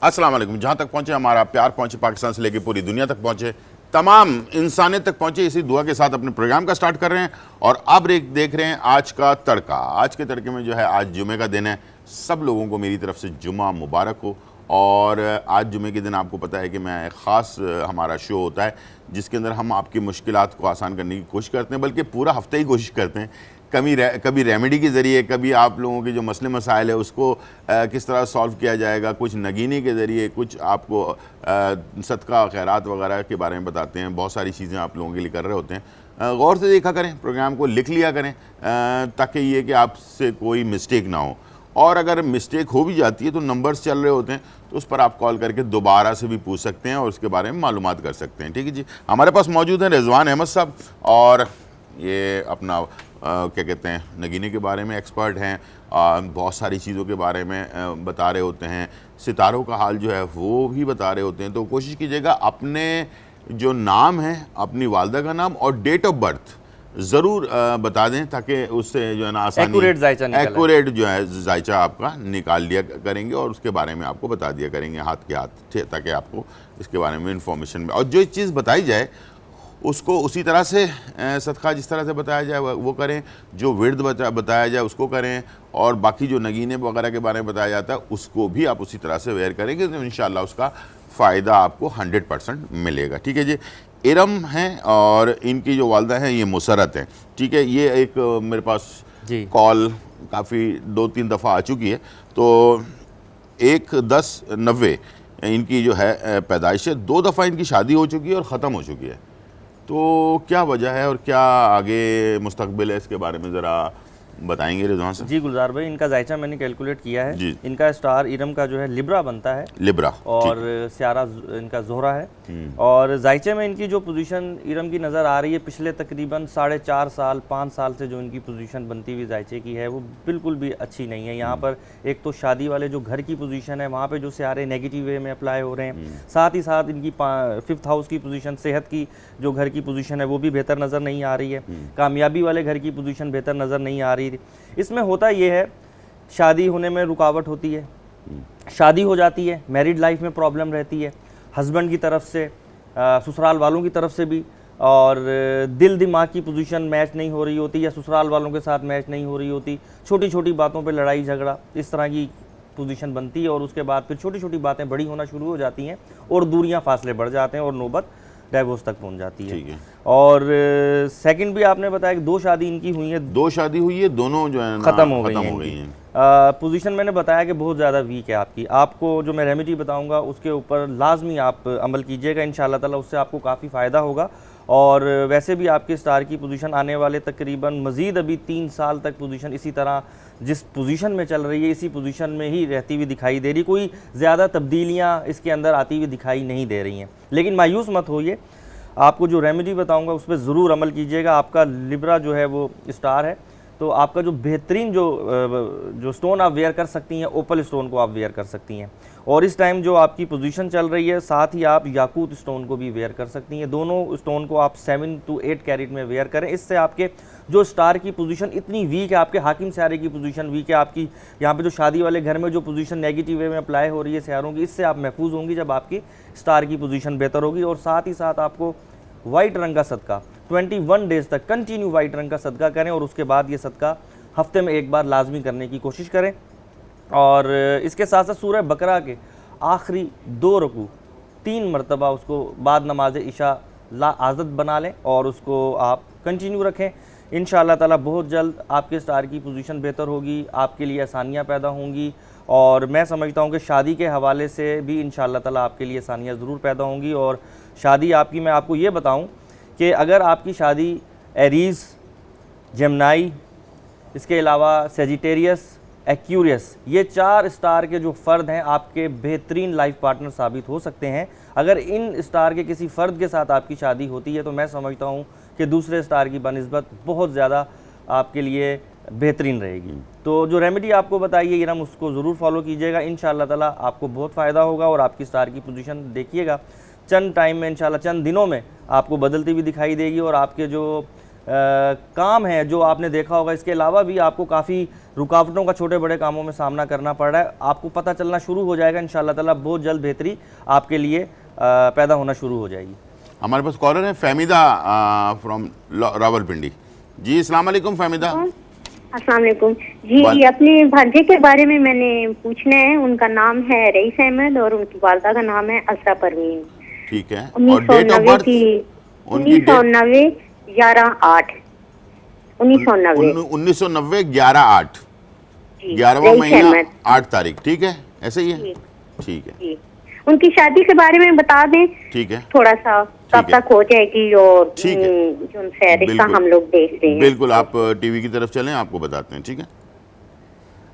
अस्सलाम वालेकुम। जहाँ तक पहुँचे हमारा प्यार, पहुँचे पाकिस्तान से लेकर पूरी दुनिया तक पहुँचे, तमाम इंसानियत तक पहुँचे, इसी दुआ के साथ अपने प्रोग्राम का स्टार्ट कर रहे हैं। और अब देख रहे हैं आज का तड़का। आज के तड़के में जो है, आज जुमे का दिन है, सब लोगों को मेरी तरफ से जुमा मुबारक हो। और आज जुमे के दिन आपको पता है कि मैं ख़ास हमारा शो होता है जिसके अंदर हम आपकी मुश्किलात को आसान करने की कोशिश करते हैं, बल्कि पूरा हफ्ते ही कोशिश करते हैं। कभी रेमेडी के ज़रिए, कभी आप लोगों के जो मसले मसाइल है उसको किस तरह सॉल्व किया जाएगा, कुछ नगीने के ज़रिए, कुछ आपको सदका खैरात वगैरह के बारे में बताते हैं। बहुत सारी चीज़ें आप लोगों के लिए कर रहे होते हैं। गौर से देखा करें, प्रोग्राम को लिख लिया करें ताकि ये कि आपसे कोई मिस्टेक ना हो। और अगर मिस्टेक हो भी जाती है तो नंबर्स चल रहे होते हैं, तो उस पर आप कॉल करके दोबारा से भी पूछ सकते हैं और उसके बारे में मालूमात कर सकते हैं। ठीक है जी। हमारे पास मौजूद हैं रिजवान अहमद साहब, और ये अपना क्या कहते हैं, नगीने के बारे में एक्सपर्ट हैं। बहुत सारी चीज़ों के बारे में बता रहे होते हैं। सितारों का हाल जो है वो भी बता रहे होते हैं। तो कोशिश कीजिएगा अपने जो नाम है, अपनी वालदा का नाम और डेट ऑफ बर्थ ज़रूर बता दें, ताकि उससे जो है ना आसानी, एक्यूरेट जो है जायचा आपका निकाल लिया करेंगे और उसके बारे में आपको बता दिया करेंगे हाथ के हाथ, ताकि आपको इसके बारे में इंफॉर्मेशन में, और जो चीज़ बताई जाए उसको उसी तरह से सदका जिस तरह से बताया जाए वो करें, जो विर्द बताया जाए उसको करें, और बाकी जो नगीने वगैरह के बारे में बताया जाता है उसको भी आप उसी तरह से वेयर करेंगे, तो इंशाल्लाह उसका फ़ायदा आपको 100% मिलेगा। ठीक है जी। इरम हैं और इनकी जो वालदा हैं ये मुसरत हैं। ठीक है। ये एक मेरे पास कॉल काफ़ी 2-3 दफ़ा आ चुकी है। तो 1-10-90 इनकी जो है पैदाइश है। 2 दफ़ा इनकी शादी हो चुकी है और ख़त्म हो चुकी है। तो क्या वजह है और क्या आगे मुस्तकबिल है, इसके बारे में ज़रा बताएंगे रिजवान साहब? जी गुलजार भाई, इनका जायचा मैंने कैलकुलेट किया है। इनका स्टार इरम का जो है लिब्रा बनता है, लिब्रा, और स्यारा इनका जोहरा है। और जायचे में इनकी जो पोजीशन इरम की नज़र आ रही है, पिछले तकरीबन 4.5 साल 5 साल से जो इनकी पोजीशन बनती हुई जायचे की है वो बिल्कुल भी अच्छी नहीं है। यहाँ पर एक तो शादी वाले जो घर की पोजीशन है वहाँ पे जो स्यारे नेगेटिव वे में अप्लाई हो रहे हैं, साथ ही साथ इनकी 5th हाउस की पोजीशन, सेहत की जो घर की पोजीशन है वो भी बेहतर नज़र नहीं आ रही है। कामयाबी वाले घर की पोजीशन बेहतर नज़र नहीं आ रही। इसमें होता यह है, शादी होने में रुकावट होती है, शादी हो जाती है, मैरिड लाइफ में प्रॉब्लम रहती है, हस्बैंड की तरफ से, ससुराल वालों की तरफ से भी, और दिल दिमाग की पोजीशन मैच नहीं हो रही होती या ससुराल वालों के साथ मैच नहीं हो रही होती। छोटी छोटी बातों पे लड़ाई झगड़ा, इस तरह की पोजीशन बनती है, और उसके बाद फिर छोटी छोटी बातें बड़ी होना शुरू हो जाती हैं और दूरियां, फासले बढ़ जाते हैं और नौबत डाइवोर्स तक पहुंच जाती है। और सेकंड भी आपने बताया कि 2 शादी इनकी हुई है, 2 शादी हुई है, दोनों जो है ख़त्म हो गई हैं। पोजीशन मैंने बताया कि बहुत ज़्यादा वीक है आपकी। आपको जो मैं रेमेडी बताऊंगा उसके ऊपर लाजमी आप अमल कीजिएगा, इंशाल्लाह ताला उससे आपको काफ़ी फ़ायदा होगा। और वैसे भी आपके स्टार की पोजीशन आने वाले तकरीबन मज़ीद अभी 3 साल तक पोजीशन इसी तरह जिस पोजीशन में चल रही है, इसी पोजीशन में ही रहती हुई दिखाई दे रही। कोई ज़्यादा तब्दीलियाँ इसके अंदर आती हुई दिखाई नहीं दे रही हैं। लेकिन मायूस मत होइए, आपको जो रेमेडी बताऊंगा उस पर ज़रूर अमल कीजिएगा। आपका लिब्रा जो है वो स्टार है, तो आपका जो बेहतरीन जो स्टोन आप वेयर कर सकती हैं, ओपल स्टोन को आप वेयर कर सकती हैं। और इस टाइम जो आपकी पोजीशन चल रही है, साथ ही आप याकूत स्टोन को भी वेयर कर सकती हैं। दोनों स्टोन को आप 7 to 8 कैरेट में वेयर करें। इससे आपके जो स्टार की पोजीशन इतनी वीक है, आपके हाकिम स्यारे की पोजीशन वीक है, आपकी यहाँ पे जो शादी वाले घर में जो पोजीशन नेगेटिव वे में अप्लाई हो रही है स्यारों की, इससे आप महफूज होंगी जब आपकी स्टार की पोजीशन बेहतर होगी। और साथ ही साथ आपको वाइट रंग का सदका 21 डेज़ तक कंटिन्यू वाइट रंग का सदका करें, और उसके बाद ये सदका हफ्ते में 1 बार लाजमी करने की कोशिश करें। और इसके साथ साथ सूरह बकरा के आखिरी 2 रुकू 3 मरतबा उसको बाद नमाज इशा आदत बना लें और उसको आप कंटिन्यू रखें। इंशाअल्लाह ताला बहुत जल्द आपके स्टार की पोजीशन बेहतर होगी, आपके लिए आसानियाँ पैदा होंगी। और मैं समझता हूँ कि शादी के हवाले से भी इंशाअल्लाह ताला आपके लिए आसानियाँ ज़रूर पैदा होंगी। और शादी आपकी, मैं आपको ये बताऊँ कि अगर आपकी शादी एरीज़, जेमिनी, इसके अलावा सेजिटेरियस, एक्यूरियस, ये 4 स्टार के जो फ़र्द हैं आपके बेहतरीन लाइफ पार्टनर साबित हो सकते हैं। अगर इन स्टार के किसी फ़र्द के साथ आपकी शादी होती है तो मैं समझता हूँ कि दूसरे स्टार की बनिस्बत बहुत ज़्यादा आपके लिए बेहतरीन रहेगी। तो जो रेमेडी आपको बताइए इरम, उसको ज़रूर फॉलो कीजिएगा, इंशाअल्लाह ताला आपको बहुत फ़ायदा होगा। और आपकी स्टार की पोजीशन देखिएगा चंद टाइम में, इंशाअल्लाह चंद दिनों में आपको बदलती हुई दिखाई देगी। और आपके जो काम है, जो आपने देखा होगा, इसके अलावा भी आपको काफ़ी रुकावटों का छोटे बड़े कामों में सामना करना पड़ रहा है, आपको पता चलना शुरू हो जाएगा इंशाअल्लाह ताला, बहुत जल्द बेहतरी आपके लिए पैदा होना शुरू हो जाएगी। हमारे पास कॉलर है फहमीदा फ्रॉम रावलपिंडी। जी अस्सलाम वालेकुम फहमीदा। अस्सलाम वालेकुम जी, अपने भांजे के बारे में मैंने पूछना है। उनका नाम है रईस अहमद और उनकी वालदा का नाम है असरा परवीन। ठीक है, और डेट ऑफ बर्थ? 1990 11/8 1990 1990 11/8 11वां महीना 8 तारीख। ठीक है, ऐसे ही है। ठीक है जी। उनकी शादी के बारे में बता दें। ठीक है, थोड़ा सा कब तक हो जाएगी और ठीक है, जो उनसे रिश्ता हम लोग देख रहे हैं। बिल्कुल, आप टीवी की तरफ चलें, आपको बताते हैं। ठीक है।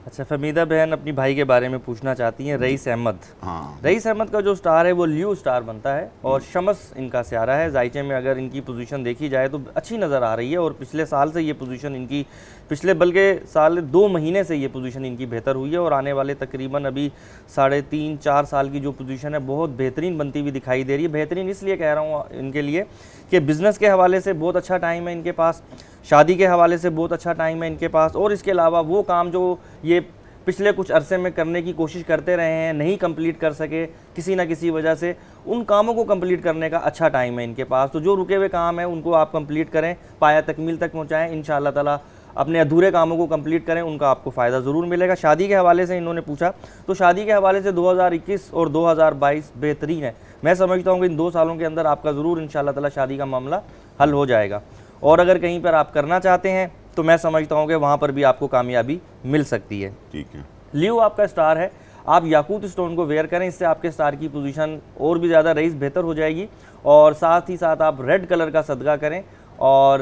अच्छा, फहमीदा बहन अपनी भाई के बारे में पूछना चाहती हैं, रईस अहमद। हाँ, रईस अहमद का जो स्टार है वो ल्यू स्टार बनता है और शमस इनका सियारा है। जायचे में अगर इनकी पोजीशन देखी जाए तो अच्छी नज़र आ रही है और पिछले साल से ये पोजीशन इनकी, पिछले बल्कि साल 2 महीने से ये पोजीशन इनकी बेहतर हुई है और आने वाले तकरीबन अभी 3.5-4 साल की जो पोजीशन है बहुत बेहतरीन बनती हुई दिखाई दे रही है। बेहतरीन इसलिए कह रहा हूँ इनके लिए कि बिज़नेस के हवाले से बहुत अच्छा टाइम है इनके पास, शादी के हवाले से बहुत अच्छा टाइम है इनके पास, और इसके अलावा वो काम जो ये पिछले कुछ अरसे में करने की कोशिश करते रहे हैं, नहीं कंप्लीट कर सके किसी ना किसी वजह से, उन कामों को कंप्लीट करने का अच्छा टाइम है इनके पास। तो जो रुके हुए काम है उनको आप कंप्लीट करें, पाया तकमील तक पहुंचाएं, इंशाअल्लाह ताला अपने अधूरे कामों को कंप्लीट करें, उनका आपको फ़ायदा ज़रूर मिलेगा। शादी के हवाले से इन्होंने पूछा, तो शादी के हवाले से 2021 और 2022 बेहतरीन है। मैं समझता हूँ कि इन 2 सालों के अंदर आपका ज़रूर इंशाअल्लाह ताला शादी का मामला हल हो जाएगा। और अगर कहीं पर आप करना चाहते हैं तो मैं समझता हूँ कि वहाँ पर भी आपको कामयाबी मिल सकती है। ठीक है। लियो आपका स्टार है, आप याकूत स्टोन को वेयर करें, इससे आपके स्टार की पोजीशन और भी ज़्यादा रईस बेहतर हो जाएगी। और साथ ही साथ आप रेड कलर का सदका करें और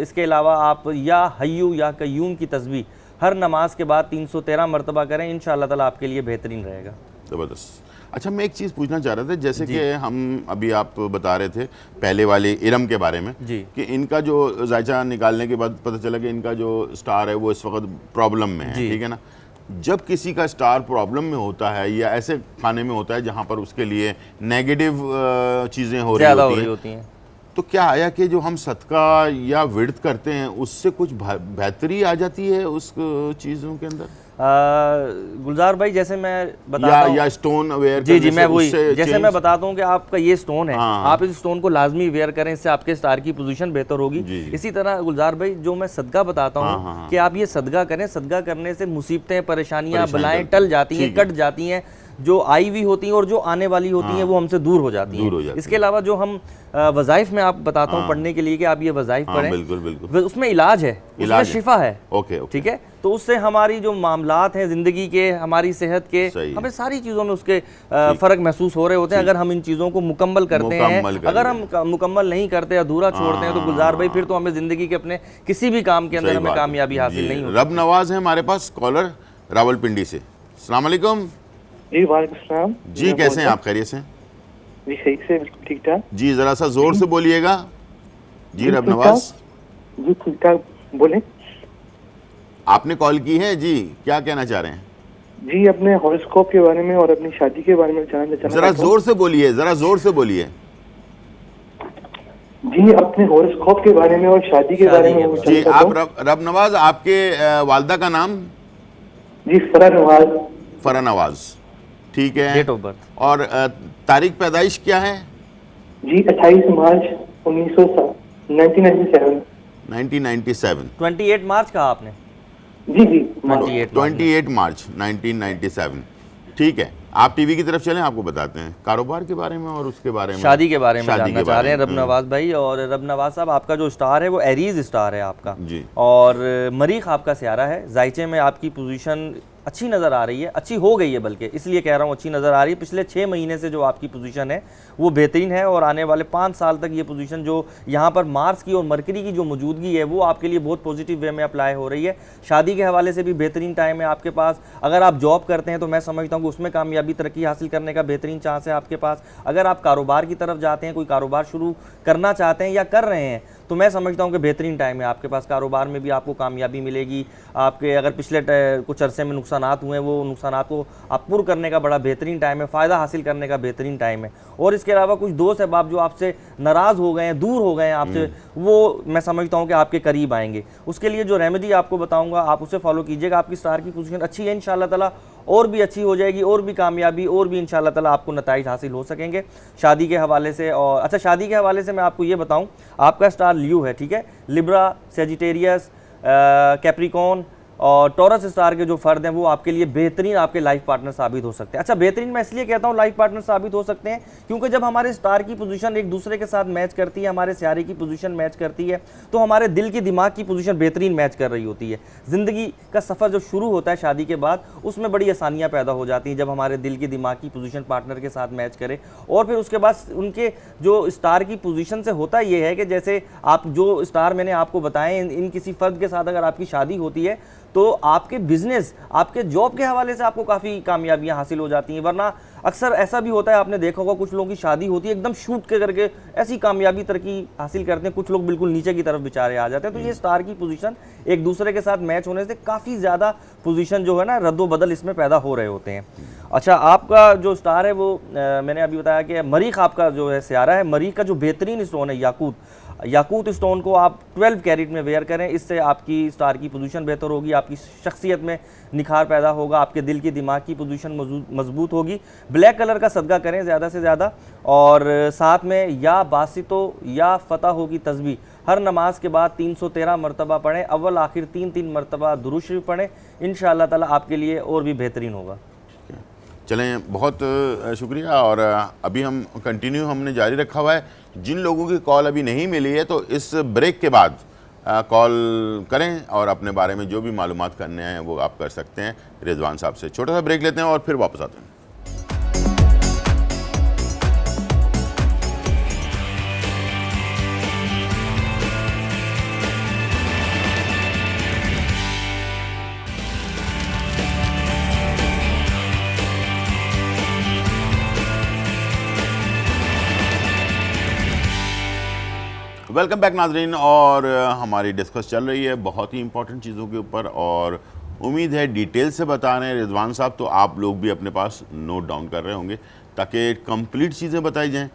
इसके अलावा आप या हय्यू या कय्यूम की तस्बीह हर नमाज के बाद 313 मरतबा करें, इंशाअल्लाह ताला आपके लिए बेहतरीन रहेगा। ज़बरदस्त। अच्छा, मैं एक चीज़ पूछना चाह रहा था, जैसे कि हम अभी आप बता रहे थे पहले वाले इरम के बारे में जी, कि इनका जो जायचा निकालने के बाद पता चला कि इनका जो स्टार है वो इस वक्त प्रॉब्लम में है। ठीक है ना। जब किसी का स्टार प्रॉब्लम में होता है या ऐसे खाने में होता है जहाँ पर उसके लिए नेगेटिव चीज़ें हो रही होती हैं, तो क्या आया कि जो हम सदका या विर्द करते हैं उससे कुछ बेहतरी आ जाती है उस चीज़ों के अंदर? गुलजार भाई, जैसे मैं बताता हूं, या स्टोन वेयर जी मैं वही, जैसे मैं बताता हूं कि आपका ये स्टोन है, आप इस स्टोन को लाजमी वेयर करें, इससे आपके स्टार की पोजीशन बेहतर होगी। इसी तरह गुलजार भाई, जो मैं सदका बताता हूं कि आप ये सदका करें, सदका करने से मुसीबतें, परेशानियां, बलाएं टल जाती हैं, कट जाती हैं, जो आई हुई होती हैं और जो आने वाली होती हैं वो हमसे दूर हो जाती हैं। इसके अलावा जो हम वज़ाइफ में आप बताता हूँ पढ़ने के लिए कि आप ये वज़ाइफ पढ़ें, बिल्कुल उसमें इलाज है, उसमें शिफा है। ठीक है, तो उससे हमारी जो मामलात हैं ज़िंदगी के, हमारी सेहत के, हमें सारी चीज़ों में उसके फ़र्क महसूस हो रहे होते हैं अगर हम इन चीज़ों को मुकम्मल करते हैं। अगर हम मुकम्मल नहीं करते, अधूरा छोड़ते हैं, तो गुलजार भाई फिर तो हमें ज़िंदगी के अपने किसी भी काम के अंदर हमें कामयाबी हासिल नहीं होती। रब नवाज है हमारे पास कॉलर रावलपिंडी से। अस्सलाम वालेकुम। जी वालेकुम सलाम जी, कैसे हैं आप? खैरियत से? जी सही से, बिल्कुल ठीक ठाक। जी ज़रा सा ज़ोर से बोलिएगा। जी रब नवाज जी, ठीक ठाक बोले। आपने कॉल की है जी, क्या कहना चाह रहे हैं? जी, अपने हॉरोस्कोप के बारे में और अपनी शादी के बारे में जानना चाहता हूं। ज़रा ज़ोर से बोलिए, ज़रा ज़ोर से बोलिए। जी, अपने हॉरोस्कोप के बारे में और शादी के बारे में जी। आप रब नवाज, आपके वालदा का नाम? जी फरा नवाज। फरा नवाज, ठीक है। डेट ऑफ बर्थ और तारीख पैदाइश क्या है? जी 28 मार्च 1997। 1997। 28 मार्च कहा आपने? जी जी 28 मार्च 1997। ठीक है, आप टीवी की तरफ चलें, आपको बताते हैं कारोबार के बारे में और उसके बारे में, शादी के बारे में जानना चाह रहे हैं रब नवाज भाई। और रब नवाज साहब, आपका जो स्टार है वो एरीज स्टार है आपका जी, और मरीख आपका सियारा है। जायचे में आपकी पोजीशन अच्छी नज़र आ रही है, अच्छी हो गई है, बल्कि इसलिए कह रहा हूँ अच्छी नज़र आ रही है। पिछले 6 महीने से जो आपकी पोजीशन है वो बेहतरीन है और आने वाले 5 साल तक ये पोजीशन जो यहाँ पर मार्स की और मरकरी की जो मौजूदगी है वो आपके लिए बहुत पॉजिटिव वे में अप्लाई हो रही है। शादी के हवाले से भी बेहतरीन टाइम है आपके पास। अगर आप जॉब करते हैं तो मैं समझता हूँ कि उसमें कामयाबी, तरक्की हासिल करने का बेहतरीन चांस है आपके पास। अगर आप कारोबार की तरफ जाते हैं, कोई कारोबार शुरू करना चाहते हैं या कर रहे हैं, तो मैं समझता हूँ कि बेहतरीन टाइम है आपके पास। कारोबार में भी आपको कामयाबी मिलेगी। आपके अगर पिछले कुछ अरसे में नुकसानात हुए हैं, वो नुकसानात को आप पूर्ण करने का बड़ा बेहतरीन टाइम है, फ़ायदा हासिल करने का बेहतरीन टाइम है। और इसके अलावा कुछ दोस्त अहबाब जो आपसे नाराज़ हो गए हैं, दूर हो गए हैं आपसे, वो मैं समझता हूँ कि आपके करीब आएंगे। उसके लिए जो रेमेडी आपको बताऊँगा आप उसे फॉलो कीजिएगा। आपकी स्टार की पोजीशन अच्छी है इंशाअल्लाह ताला, और भी अच्छी हो जाएगी, और भी कामयाबी, और भी इंशाअल्लाह ताला आपको नताइज हासिल हो सकेंगे शादी के हवाले से। और अच्छा, शादी के हवाले से मैं आपको ये बताऊं, आपका स्टार लियो है, ठीक है। लिब्रा, सेजिटेरियस, कैप्रिकॉन और टॉरस स्टार के जो फ़र्द हैं वो आपके लिए बेहतरीन आपके लाइफ पार्टनर साबित हो सकते हैं। अच्छा, बेहतरीन मैं इसलिए कहता हूँ लाइफ पार्टनर साबित हो सकते हैं क्योंकि जब हमारे स्टार की पोजीशन एक दूसरे के साथ मैच करती है, हमारे सियारे की पोजीशन मैच करती है, तो हमारे दिल की दिमाग की पोजीशन बेहतरीन मैच कर रही होती है। ज़िंदगी का सफ़र जो शुरू होता है शादी के बाद, उसमें बड़ी आसानियाँ पैदा हो जाती हैं जब हमारे दिल की दिमाग की पोजीशन पार्टनर के साथ मैच करे। और फिर उसके बाद उनके जो स्टार की पोजीशन से होता ये है कि जैसे आप जो स्टार मैंने आपको बताए, इन किसी फ़र्द के साथ अगर आपकी शादी होती है तो आपके बिजनेस, आपके जॉब के हवाले से आपको काफ़ी कामयाबियां हासिल हो जाती हैं। वरना अक्सर ऐसा भी होता है, आपने देखा होगा कुछ लोगों की शादी होती है एकदम शूट के करके ऐसी कामयाबी तरक्की हासिल करते हैं, कुछ लोग बिल्कुल नीचे की तरफ बेचारे आ जाते हैं। तो ये स्टार की पोजीशन एक दूसरे के साथ मैच होने से काफ़ी ज़्यादा पोजीशन जो है ना रद्दो बदल इसमें पैदा हो रहे होते हैं। अच्छा, आपका जो स्टार है वो मैंने अभी बताया कि मरीख आपका जो है सियारा है। मरीख का जो बेहतरीन स्टोन है याकूत स्टोन को आप 12 कैरेट में वेयर करें, इससे आपकी स्टार की पोजीशन बेहतर होगी, आपकी शख्सियत में निखार पैदा होगा, आपके दिल की दिमाग की पोजीशन मजबूत होगी। ब्लैक कलर का सदका करें ज़्यादा से ज़्यादा, और साथ में या बासितो या फ़तह होगी तस्बीह हर नमाज के बाद 313 मरतबा पढ़ें, अव्वल आखिर 3-3 मरतबा दुरूद शरीफ पढ़ें, इंशाअल्लाह ताला आपके लिए और भी बेहतरीन होगा। चलें, बहुत शुक्रिया। और अभी हम कंटिन्यू हमने जारी रखा हुआ है। जिन लोगों की कॉल अभी नहीं मिली है तो इस ब्रेक के बाद कॉल करें और अपने बारे में जो भी मालूमात करने हैं वो आप कर सकते हैं रिजवान साहब से। छोटा सा ब्रेक लेते हैं और फिर वापस आते हैं। वेलकम बैक नाजरीन। और हमारी डिस्कस चल रही है बहुत ही इंपॉर्टेंट चीज़ों के ऊपर, और उम्मीद है डिटेल से बता रहे हैं रिजवान साहब, तो आप लोग भी अपने पास नोट डाउन कर रहे होंगे ताकि कंप्लीट चीज़ें बताई जाएं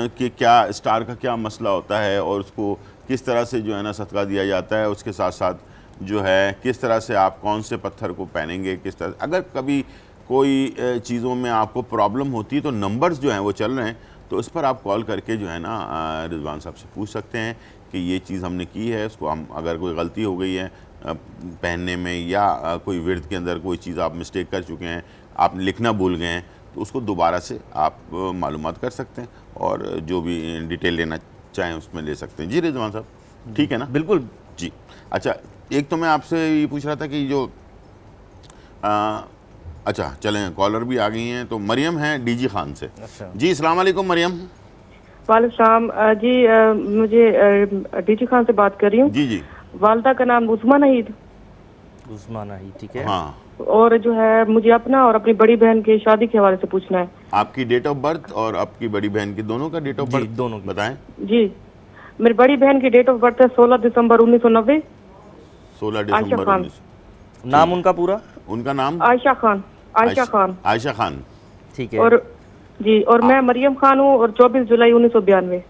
कि क्या स्टार का क्या मसला होता है और उसको किस तरह से जो है ना सदका दिया जाता है। उसके साथ साथ जो है किस तरह से आप कौन से पत्थर को पहनेंगे, किस तरह अगर कभी कोई चीज़ों में आपको प्रॉब्लम होती है तो नंबर्स जो हैं वो चल रहे हैं, तो उस पर आप कॉल करके जो है ना रिजवान साहब से पूछ सकते हैं कि ये चीज़ हमने की है, उसको हम अगर कोई गलती हो गई है पहनने में या कोई विर्द के अंदर कोई चीज़ आप मिस्टेक कर चुके हैं, आप लिखना भूल गए हैं, तो उसको दोबारा से आप मालूमात कर सकते हैं और जो भी डिटेल लेना चाहें उसमें ले सकते हैं। जी रिजवान साहब, ठीक है ना? बिल्कुल जी। अच्छा, एक तो मैं आपसे ये पूछ रहा था कि जो अच्छा चलें, कॉलर भी आ गई हैं, तो मरियम हैं डीजी खान से। अच्छा जी, अस्सलाम वालेकुम मरियम। वालेकुम सलाम जी, मुझे डीजी खान से बात कर रही हूँ। जी जी। वालदा का नाम उस्मा नहीद, ठीक है। हाँ, और जो है मुझे अपना और अपनी बड़ी बहन की शादी के हवाले से पूछना है। आपकी डेट ऑफ बर्थ और आपकी बड़ी बहन की दोनों का डेट ऑफ जी, बर्थ दोनों की। बताएं। जी, मेरी बड़ी बहन की डेट ऑफ बर्थ है 16 दिसंबर 1990। 16 दिसंबर खान। 19। नाम उनका पूरा? उनका नाम आयशा खान। आयशा खान। आयशा खान, ठीक है। और जी, और मैं मरियम खान हूँ, और 24 जुलाई 1992।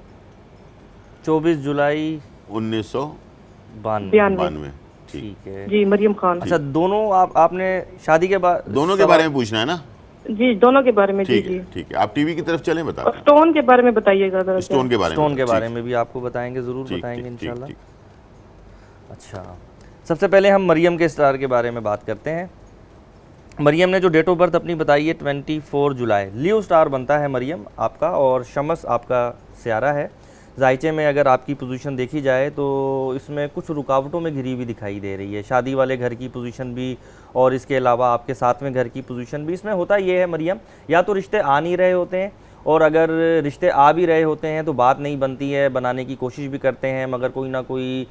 24 जुलाई 1992। ठीक है जी, मरियम खान। अच्छा, दोनों आपने शादी के बाद दोनों के बारे में पूछना है ना? जी, दोनों के बारे में। जी ठीक जी। है, ठीक है। आप टीवी की तरफ चलें, और बताते स्टोन के बारे में बताइएगा जरा। हैं। स्टोन के बारे में स्टोन के ठीक, बारे में भी आपको बताएंगे, ज़रूर ठीक, बताएंगे ठीक, इंशाल्लाह। ठीक, अच्छा, सबसे पहले हम मरियम के स्टार के बारे में बात करते हैं। मरियम ने जो डेट ऑफ बर्थ अपनी बताई है 24 जुलाई, लियो स्टार बनता है मरियम आपका, और शमस आपका सियारा है। जायचे में अगर आपकी पोजीशन देखी जाए तो इसमें कुछ रुकावटों में घिरी हुई दिखाई दे रही है, शादी वाले घर की पोजीशन भी और इसके अलावा आपके सातवें घर की पोजीशन भी। इसमें होता ये है मरियम, या तो रिश्ते आ नहीं रहे होते हैं, और अगर रिश्ते आ भी रहे होते हैं तो बात नहीं बनती है, बनाने की कोशिश भी करते हैं मगर कोई ना कोई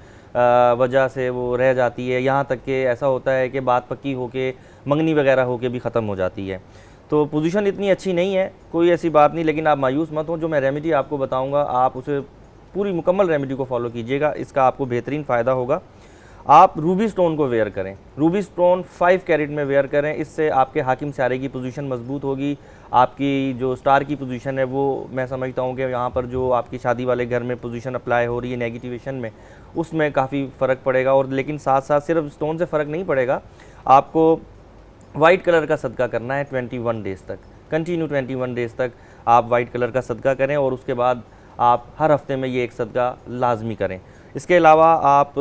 वजह से वो रह जाती है, यहाँ तक कि ऐसा होता है कि बात पक्की होके मंगनी वगैरह होके भी ख़त्म हो जाती है। तो पोजीशन इतनी अच्छी नहीं है, कोई ऐसी बात नहीं, लेकिन आप मायूस मत हो। जो मैं रेमेडी आपको बताऊंगा आप उसे पूरी मुकम्मल रेमेडी को फॉलो कीजिएगा, इसका आपको बेहतरीन फ़ायदा होगा। आप रूबी स्टोन को वेयर करें, रूबी स्टोन 5 कैरेट में वेयर करें, इससे आपके हाकिम सारे की पोजीशन मजबूत होगी। आपकी जो स्टार की पोजीशन है वो मैं समझता हूँ कि यहाँ पर जो आपकी शादी वाले घर में पोजीशन अप्लाई हो रही है नेगेटिवेशन में, उसमें काफ़ी फ़र्क पड़ेगा। और लेकिन साथ साथ सिर्फ स्टोन से फ़र्क नहीं पड़ेगा, आपको वाइट कलर का सदका करना है 21 डेज़ तक, कंटिन्यू 21 डेज़ तक आप वाइट कलर का सदका करें और उसके बाद आप हर हफ्ते में ये एक सदका लाजमी करें। इसके अलावा आप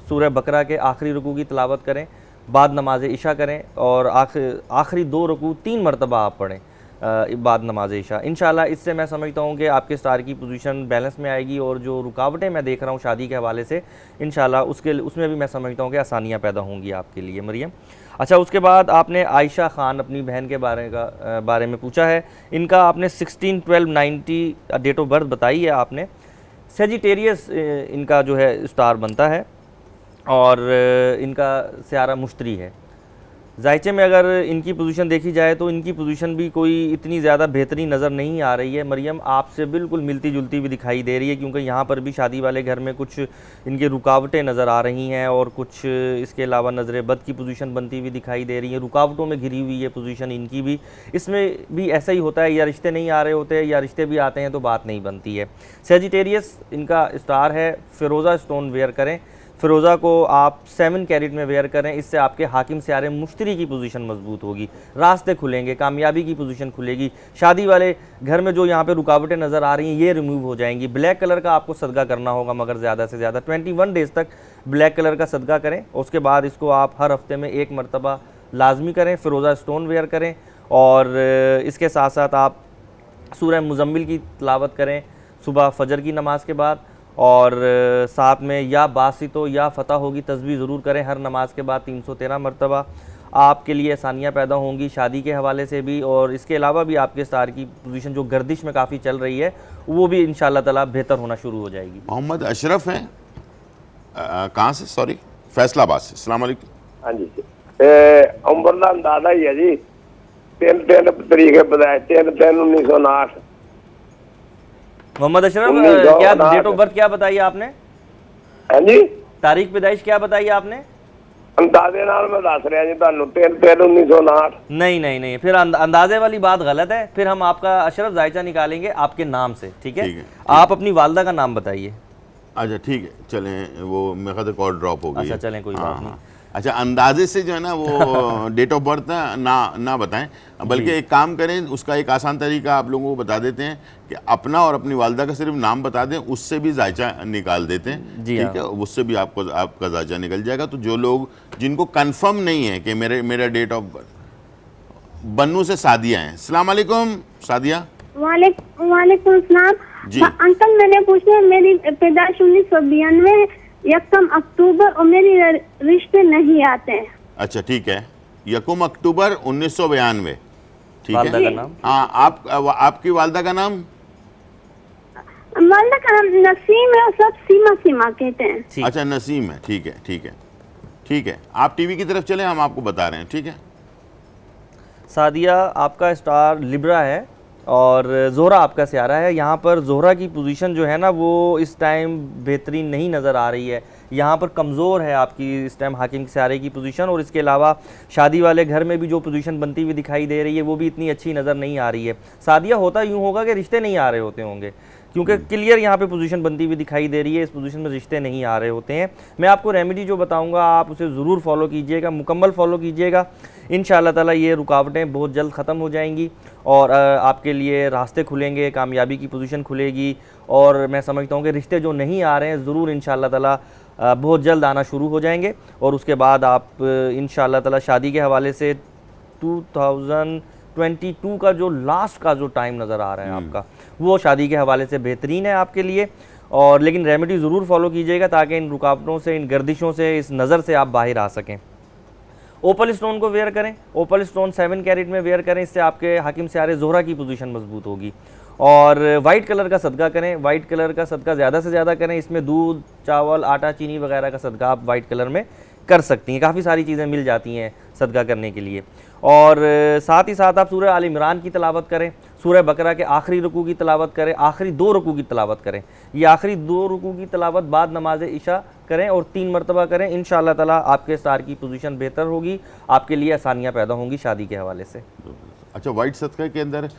सूरह बकरा के आखिरी रुकू की तिलावत करें, बाद नमाज इशा करें और आखिरी 2 रुकू 3 मरतबा आप पढ़ें बाद नमाज इशा। इंशाल्लाह इससे मैं समझता हूँ कि आपके स्टार की पोजीशन बैलेंस में आएगी और जो रुकावटें मैं देख रहा हूँ शादी के हवाले से, इंशाल्लाह उसमें भी मैं समझता हूँ कि आसानियाँ पैदा होंगी आपके लिए मरियम। अच्छा, उसके बाद आपने आयशा ख़ान अपनी बहन के बारे में पूछा है। इनका आपने 16/12/90 डेट ऑफ बर्थ बताई है आपने। सेजिटेरियस इनका जो है स्टार बनता है और इनका स्यारा मुश्तरी है। जायचे में अगर इनकी पोजीशन देखी जाए तो इनकी पोजीशन भी कोई इतनी ज़्यादा बेहतरीन नज़र नहीं आ रही है मरियम, आपसे बिल्कुल मिलती जुलती भी दिखाई दे रही है, क्योंकि यहाँ पर भी शादी वाले घर में कुछ इनकी रुकावटें नज़र आ रही हैं और कुछ इसके अलावा नज़र बद की पोजीशन बनती हुई दिखाई दे रही है, रुकावटों में घिरी हुई है पोजीशन इनकी भी। इसमें भी ऐसा ही होता है, या रिश्ते नहीं आ रहे होते हैं या रिश्ते भी आते हैं तो बात नहीं बनती है। सेजिटेरियस इनका स्टार है। फ़िरोज़ा स्टोन वेयर करें, फ़िरोज़ा को आप 7 कैरेट में वेयर करें, इससे आपके हाकिम स्यारे मुश्तरी की पोजीशन मजबूत होगी, रास्ते खुलेंगे, कामयाबी की पोजीशन खुलेगी, शादी वाले घर में जो यहाँ पे रुकावटें नज़र आ रही हैं ये रिमूव हो जाएंगी। ब्लैक कलर का आपको सदका करना होगा, मगर ज़्यादा से ज़्यादा 21 डेज़ तक ब्लैक कलर का सदका करें। उसके बाद इसको आप हर हफ्ते में 1 मरतबा लाजमी करें, फ़िरोज़ा स्टोन वेयर करें और इसके साथ साथ आप सूरह मुज़म्मिल की तिलावत करें सुबह फजर की नमाज के बाद, और साथ में या बासितो या फ़तह होगी तस्बीह ज़रूर करें हर नमाज के बाद 313 मरतबा। आपके लिए आसानियाँ पैदा होंगी शादी के हवाले से भी, और इसके अलावा भी आपके स्टार की पोजीशन जो गर्दिश में काफ़ी चल रही है वो भी इंशाअल्लाह ताला बेहतर होना शुरू हो जाएगी। मोहम्मद अशरफ हैं, कहाँ से? सॉरी, फैसलाबाद से। अस्सलाम वालेकुम। हाँ जी, उम्र का अंदाजा ही है जी, 3 तरीके बताए, 3/3/1959। मोहम्मद अशरफ, क्या डेट ऑफ बर्थ क्या बताई आपने? हाँ जी, तारीख पैदाइश क्या बताई आपने? अंदाजे नाल मैं दस रहा जी तुहानू, 3/3/1959। नहीं नहीं नहीं, फिर अंदाजे वाली बात गलत है। फिर हम आपका अशरफ जायचा निकालेंगे आपके नाम से, ठीक है? ठीक है। आप अपनी वालदा का नाम बताइए। अच्छा ठीक है, चलें, वो मेरे ख्याल से कॉल ड्रॉप हो गई अच्छा है। चलें, कोई बात नहीं। अच्छा, अंदाजे से जो है ना वो डेट ऑफ बर्थ ना बताएं, बल्कि एक काम करें, उसका एक आसान तरीका आप लोगों को बता देते हैं कि अपना और अपनी वालदा का सिर्फ नाम बता दें, उससे भी जायचा निकाल देते हैं, जी ठीक है? उससे भी आपका जायचा निकल जाएगा। तो जो लोग जिनको कंफर्म नहीं है कि मेरा डेट ऑफ बर्थ, बन्नू से सादिया है। अस्सलाम वालेकुम सादिया। वालेकुम सलाम जी। अंकल, मैंने पूछा, मेरी पैदाइश 1992 1 अक्टूबर और मेरी रिश्ते नहीं आते हैं। अच्छा ठीक है, 1 अक्टूबर 1992, ठीक वालदा का है? नाम? हाँ, आपकी वालदा का नाम? वालदा का नाम नसीम है और सब सीमा कहते हैं। ठीक। अच्छा, नसीम है, ठीक है ठीक है ठीक है। आप टीवी की तरफ चलें, हम आपको बता रहे हैं, ठीक है? सादिया, आपका स्टार लिब्रा है और जोहरा आपका स्यारा है। यहाँ पर जोहरा की पोजीशन जो है ना वो इस टाइम बेहतरीन नहीं नज़र आ रही है, यहाँ पर कमज़ोर है आपकी इस टाइम हाकिम स्यारे की पोजीशन, और इसके अलावा शादी वाले घर में भी जो पोजीशन बनती हुई दिखाई दे रही है वो भी इतनी अच्छी नज़र नहीं आ रही है। सादिया, होता यूँ होगा कि रिश्ते नहीं आ रहे होते होंगे, क्योंकि क्लियर यहाँ पे पोजीशन बनती हुई दिखाई दे रही है, इस पोजीशन में रिश्ते नहीं आ रहे होते हैं। मैं आपको रेमेडी जो बताऊंगा आप उसे ज़रूर फॉलो कीजिएगा, मुकम्मल फॉलो कीजिएगा, इंशाअल्लाह ताला ये रुकावटें बहुत जल्द ख़त्म हो जाएंगी और आपके लिए रास्ते खुलेंगे, कामयाबी की पोजीशन खुलेगी, और मैं समझता हूँ कि रिश्ते जो नहीं आ रहे हैं ज़रूर इंशाअल्लाह ताला बहुत जल्द आना शुरू हो जाएंगे, और उसके बाद आप इंशाअल्लाह ताला शादी के हवाले से 2022 का जो लास्ट का जो टाइम नज़र आ रहा है आपका, वो शादी के हवाले से बेहतरीन है आपके लिए। और लेकिन रेमेडी ज़रूर फॉलो कीजिएगा ताकि इन रुकावटों से, इन गर्दिशों से, इस नज़र से आप बाहर आ सकें। ओपल स्टोन को वेयर करें, ओपल स्टोन 7 कैरेट में वेयर करें, इससे आपके हाकिम स्यारे जोहरा की पोजीशन मजबूत होगी। और वाइट कलर का सदका करें, वाइट कलर का सदका ज़्यादा से ज़्यादा करें, इसमें दूध, चावल, आटा, चीनी वगैरह का सदका आप वाइट कलर में कर सकती हैं। काफ़ी सारी चीज़ें मिल जाती हैं सदका करने के लिए। और साथ ही साथ आप सूरह आल इमरान की तिलावत करें, सूरह बकरा के आखिरी रुकू की तिलावत करें, आखिरी 2 रुकू की तिलावत करें। ये आखिरी 2 रुकू की तिलावत बाद नमाज इशा करें और 3 मरतबा करें। इंशाअल्लाह ताला आपके इफ्तार की पोजीशन बेहतर होगी, आपके लिए आसानियाँ पैदा होंगी शादी के हवाले से। अच्छा, वाइट सदका के अंदर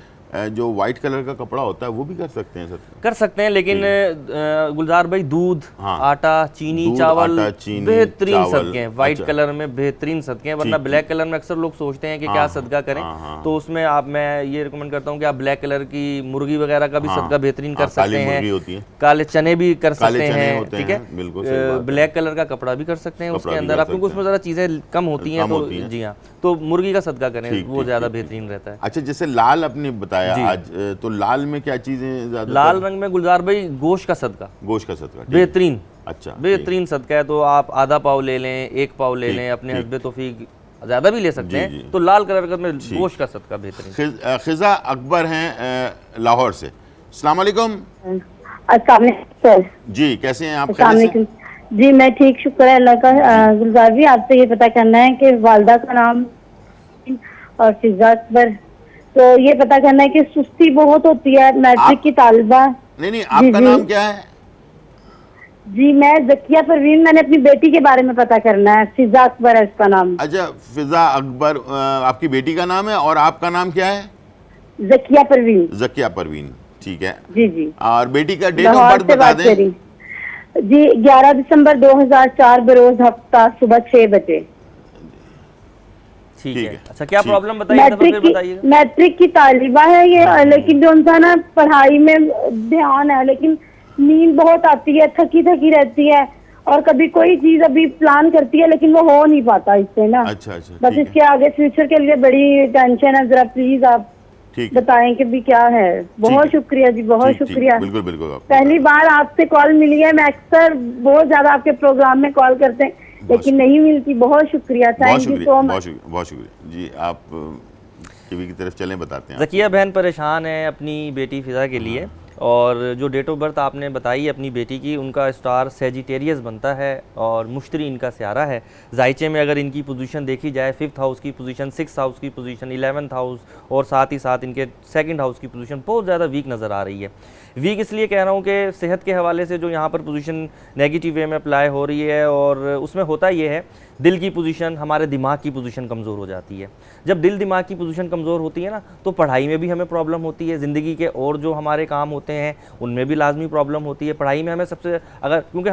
जो वाइट कलर का कपड़ा होता है वो भी कर सकते हैं सदका? कर सकते हैं, लेकिन गुलजार भाई दूध, हाँ। आटा, चीनी, दूध, चावल आटा, चीनी, बेहतरीन चावल, सदके हैं। वाइट अच्छा। कलर में बेहतरीन सदके हैं, वरना ठीक, ब्लैक कलर में अक्सर लोग सोचते हैं कि क्या सदका करें। तो उसमें मैं ये रिकमेंड करता हूँ कि आप ब्लैक कलर की मुर्गी वगैरह का भी सदका बेहतरीन कर सकते हैं, काले चने भी कर सकते हैं, ठीक है। ब्लैक कलर का कपड़ा भी कर सकते हैं उसके अंदर आप, क्योंकि उसमें ज़रा चीज़ें कम होती हैं, तो जी हाँ, तो मुर्गी का सदका करें, वो ज़्यादा बेहतरीन रहता है। अच्छा, जैसे लाल आपने बताया आज, तो लाल में क्या चीजें ज्यादा? लाल रंग में गुलजार भाई गोश्त का सदका, गोश्त का सदका बेहतरीन, अच्छा बेहतरीन सदका है। तो आप आधा पाव ले लें, 1 पाव ले लें, अपने हस्बे तौफीक ज़्यादा भी ले सकते हैं। तो लाल कलर का में गोश्त का सदका बेहतरीन। खिजा अकबर हैं लाहौर से। अस्सलाम वालेकुम। अस्सलाम वालेकुम सर। जी, कैसे हैं आप? अस्सलाम वालेकुम जी, मैं ठीक, शुक्र है अल्लाह का। गुलजार भी आपसे ये पता करना है कि वालदा का नाम और फिजा अकबर, तो ये पता करना है कि सुस्ती बहुत होती है, मैट्रिक की तालिबा। नहीं, आपका नाम क्या है? जी, मैं जकिया परवीन, मैंने अपनी बेटी के बारे में पता करना है, फिजा अकबर है इसका नाम। अच्छा, फिजा अकबर आपकी बेटी का नाम है, और आपका नाम क्या है? जकिया परवीन। जकिया परवीन, ठीक है जी जी। और बेटी का डेट ऑफ बर्थ बता दें जी। 11 दिसंबर 2004 बरोज हफ्ता सुबह 6 बजे। ठीक है। अच्छा, क्या प्रॉब्लम बताइए? मैट्रिक की तालिबा है ये, लेकिन जो उनका ना पढ़ाई में ध्यान है, लेकिन नींद बहुत आती है, थकी थकी रहती है, और कभी कोई चीज अभी प्लान करती है लेकिन वो हो नहीं पाता इससे ना। अच्छा, बस इसके आगे फ्यूचर के लिए बड़ी टेंशन है, जरा प्लीज आप बताएं कि भी क्या है। बहुत शुक्रिया जी, बहुत शुक्रिया। बिल्कुल बिल्कुल। पहली बार आपसे कॉल मिली है, मैं अक्सर बहुत ज्यादा आपके प्रोग्राम में कॉल करते हैं लेकिन नहीं मिलती। बहुत शुक्रिया, थैंक यू सो मच। बहुत शुक्रिया जी। आप टीवी की तरफ चलें, बताते हैं। ज़किया बहन परेशान है अपनी बेटी फिजा के लिए, और जो डेट ऑफ बर्थ आपने बताई अपनी बेटी की, उनका स्टार सेजिटेरियस बनता है और मुश्तरी इनका स्यारा है। जायचे में अगर इनकी पोजीशन देखी जाए, 5th हाउस की पोजीशन, 6th हाउस की पोजीशन, 11th हाउस, और साथ ही साथ इनके 2nd हाउस की पोजीशन बहुत ज़्यादा वीक नज़र आ रही है। वीक इसलिए कह रहा हूँ कि सेहत के हवाले से जो यहाँ पर पोजीशन नेगेटिव वे में अप्लाई हो रही है, और उसमें होता ये है, दिल की पोजीशन, हमारे दिमाग की पोजीशन कमज़ोर हो जाती है। जब दिल दिमाग की पोजीशन कमज़ोर होती है ना, तो पढ़ाई में भी हमें प्रॉब्लम होती है, ज़िंदगी के और जो हमारे काम होते हैं उनमें भी लाजमी प्रॉब्लम होती है। पढ़ाई में हमें सबसे, अगर क्योंकि